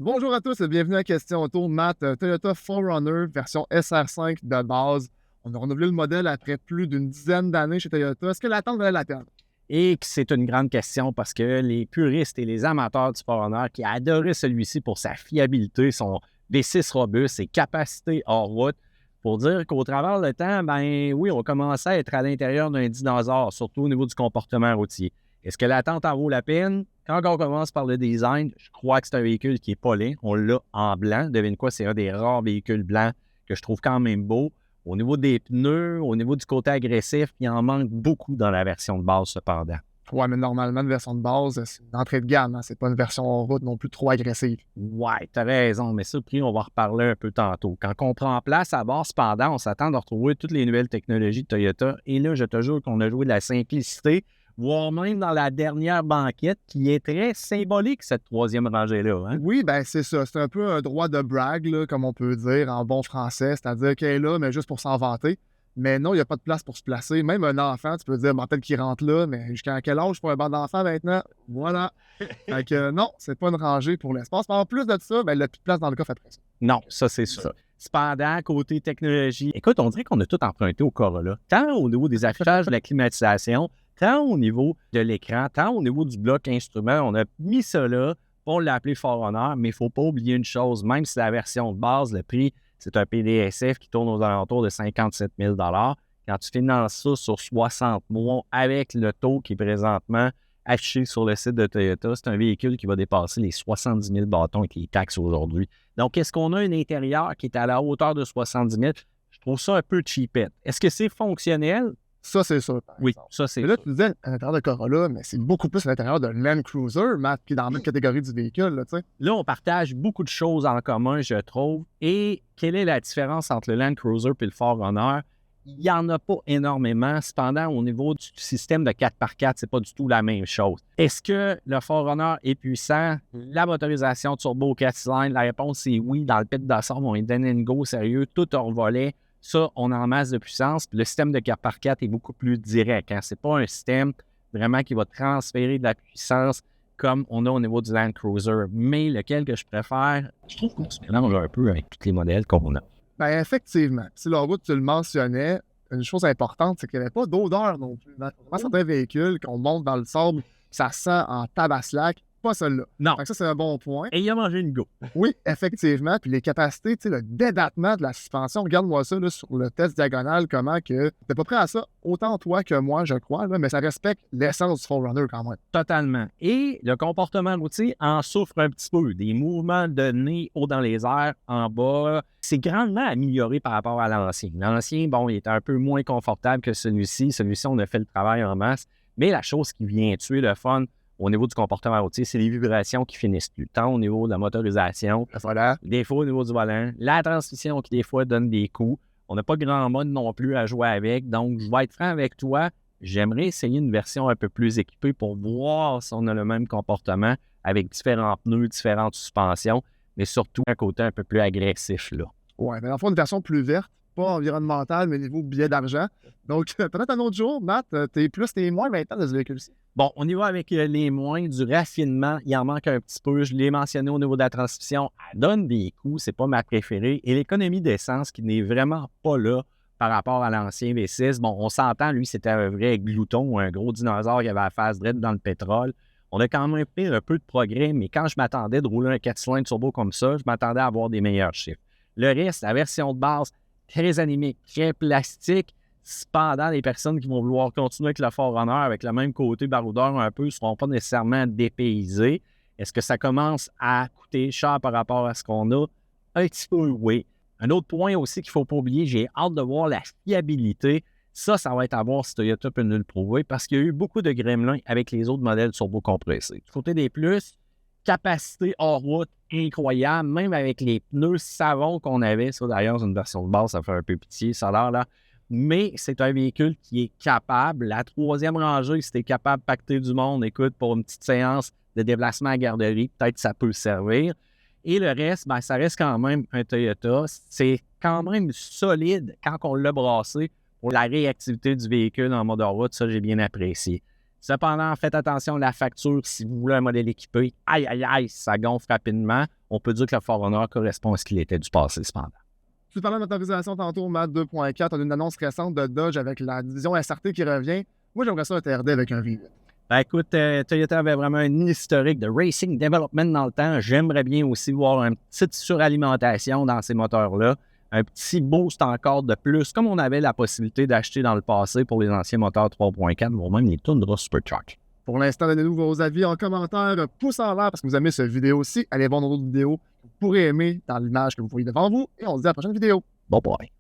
Bonjour à tous et bienvenue à Question Auto. Matt, Toyota 4Runner version SR5 de base. On a renouvelé le modèle après plus d'une dizaine d'années chez Toyota. Est-ce que l'attente valait la peine? Et que c'est une grande question parce que les puristes et les amateurs du 4Runner qui adoraient celui-ci pour sa fiabilité, son V6 robuste, ses capacités hors route, pour dire qu'au travers le temps, ben oui, on commençait à être à l'intérieur d'un dinosaure, surtout au niveau du comportement routier. Est-ce que l'attente en vaut la peine? Quand on commence par le design, je crois que c'est un véhicule qui est pas laid. On l'a en blanc. Devine quoi, c'est un des rares véhicules blancs que je trouve quand même beau. Au niveau des pneus, au niveau du côté agressif, il en manque beaucoup dans la version de base cependant. Ouais, mais normalement, une version de base, c'est une entrée de gamme. Hein? C'est pas une version en route non plus trop agressive. Ouais, t'as raison, mais ça, prix, on va en reparler un peu tantôt. Quand on prend place à bord, cependant, on s'attend de retrouver toutes les nouvelles technologies de Toyota. Et là, je te jure qu'on a joué de la simplicité, voire même dans la dernière banquette, qui est très symbolique, cette troisième rangée-là. Hein? Oui, ben c'est ça. C'est un peu un droit de brag, là, comme on peut dire en bon français. C'est-à-dire qu'elle est là, mais juste pour s'en vanter. Mais non, il n'y a pas de place pour se placer. Même un enfant, tu peux dire, bon, peut-être qu'il rentre là, mais jusqu'à quel âge pour un banc d'enfant maintenant? Voilà. Fait que non, c'est pas une rangée pour l'espace. Mais en plus de ça, ben, il n'y a plus de place dans le coffre après ça. Non, ça, c'est sûr. Cependant, côté technologie, écoute, on dirait qu'on a tout emprunté au Corolla. Tant au niveau des affichages de la climatisation, tant au niveau de l'écran, tant au niveau du bloc instrument, on a mis ça là, on l'a appelé 4Runner, mais il ne faut pas oublier une chose, même si la version de base, le prix, c'est un PDSF qui tourne aux alentours de 57 000 $. Quand tu finances ça sur 60 mois avec le taux qui est présentement affiché sur le site de Toyota, c'est un véhicule qui va dépasser les 70 000 bâtons avec les taxes aujourd'hui. Donc, est-ce qu'on a un intérieur qui est à la hauteur de 70 000? Je trouve ça un peu cheapette. Est-ce que c'est fonctionnel? Ça, c'est sûr. Oui, ça, c'est Mais là, sûr. tu disais à l'intérieur de Corolla, mais c'est beaucoup plus à l'intérieur d'un Land Cruiser, Matt, qui est dans la même catégorie du véhicule, là, tu sais. Là, on partage beaucoup de choses en commun, je trouve. Et quelle est la différence entre le Land Cruiser et le 4Runner? Il n'y en a pas énormément. Cependant, au niveau du système de 4x4, c'est pas du tout la même chose. Est-ce que le 4Runner est puissant? La motorisation turbo 4 cylindres, la réponse c'est oui. Dans le pit d'assaut, on est donné une go sérieux, tout hors volet. Ça, on a en masse de puissance. Puis le système de 4x4 est beaucoup plus direct. Hein? Ce n'est pas un système vraiment qui va transférer de la puissance comme on a au niveau du Land Cruiser. Mais lequel que je préfère, je trouve qu'on se mélange un peu avec tous les modèles qu'on a. Ben, effectivement. Si la route, tu le mentionnais, une chose importante, c'est qu'il n'y avait pas d'odeur non plus. Matt. Vraiment, certains véhicules, qu'on monte dans le sable, ça sent en tabaslac, pas celui-là. Non. Donc ça, c'est un bon point. Et il a mangé une go. Oui, effectivement. Puis les capacités, tu sais, le dédattement de la suspension, regarde-moi ça là, sur le test diagonal, comment que t'es pas prêt à ça, autant toi que moi, je crois, là, mais ça respecte l'essence du 4Runner quand même. Totalement. Et le comportement routier en souffre un petit peu. Des mouvements de nez haut dans les airs, en bas. C'est grandement amélioré par rapport à l'ancien. L'ancien, bon, il était un peu moins confortable que celui-ci. Celui-ci, on a fait le travail en masse. Mais la chose qui vient tuer le fun au niveau du comportement routier, c'est les vibrations qui finissent plus. Tant au niveau de la motorisation, Voilà. des fois au niveau du volant, la transmission qui des fois donne des coups. On n'a pas grand mode non plus à jouer avec. Donc, je vais être franc avec toi. J'aimerais essayer une version un peu plus équipée pour voir si on a le même comportement avec différents pneus, différentes suspensions, mais surtout un côté un peu plus agressif, là. Ouais, mais dans le fond, une version plus verte, pas environnementale, mais niveau billet d'argent. Donc, peut-être un autre jour, Matt, t'es plus, t'es moins maintenant de ce véhicule-ci. Bon, on y va avec les moins, du raffinement. Il en manque un petit peu. Je l'ai mentionné au niveau de la transmission. Elle donne des coups, c'est pas ma préférée. Et l'économie d'essence qui n'est vraiment pas là par rapport à l'ancien V6. Bon, on s'entend, lui, c'était un vrai glouton, un gros dinosaure qui avait la face droite dans le pétrole. On a quand même fait un peu de progrès, mais quand je m'attendais de rouler un 4 cylindres turbo comme ça, je m'attendais à avoir des meilleurs chiffres. Le reste, la version de base, très animique, très plastique. Cependant, les personnes qui vont vouloir continuer avec le 4Runner avec le même côté baroudeur un peu ne seront pas nécessairement dépaysés. Est-ce que ça commence à coûter cher par rapport à ce qu'on a? Un petit peu, oui. Un autre point aussi qu'il ne faut pas oublier, j'ai hâte de voir la fiabilité. Ça va être à voir si Toyota peut nous le prouver parce qu'il y a eu beaucoup de gremlins avec les autres modèles turbo-compressés. Du côté des plus, capacité hors route incroyable, même avec les pneus savons qu'on avait. Ça, d'ailleurs, c'est une version de base, ça fait un peu pitié, ça a l'air là. Mais c'est un véhicule qui est capable. La troisième rangée, si tu es capable de pacter du monde, écoute, pour une petite séance de déplacement à garderie, peut-être ça peut servir. Et le reste, ben, ça reste quand même un Toyota. C'est quand même solide quand on l'a brassé pour la réactivité du véhicule en mode hors route. Ça, j'ai bien apprécié. Cependant, faites attention à la facture si vous voulez un modèle équipé. Aïe, aïe, aïe, ça gonfle rapidement. On peut dire que le Forerunner correspond à ce qu'il était du passé, cependant. Tu parlais de motorisation tantôt, Matt 2.4. On a une annonce récente de Dodge avec la division SRT qui revient. Moi, j'aimerais ça un TRD avec un V8. Ben écoute, Toyota avait vraiment un historique de racing development dans le temps. J'aimerais bien aussi voir une petite suralimentation dans ces moteurs-là. Un petit boost encore de plus, comme on avait la possibilité d'acheter dans le passé pour les anciens moteurs 3.4, voire même les Tundra Supercharged. Pour l'instant, donnez-nous vos avis en commentaire, pouce en l'air parce que vous aimez cette vidéo-ci. Allez voir nos autres vidéos que vous pourrez aimer dans l'image que vous voyez devant vous. Et on se dit à la prochaine vidéo. Bye bye.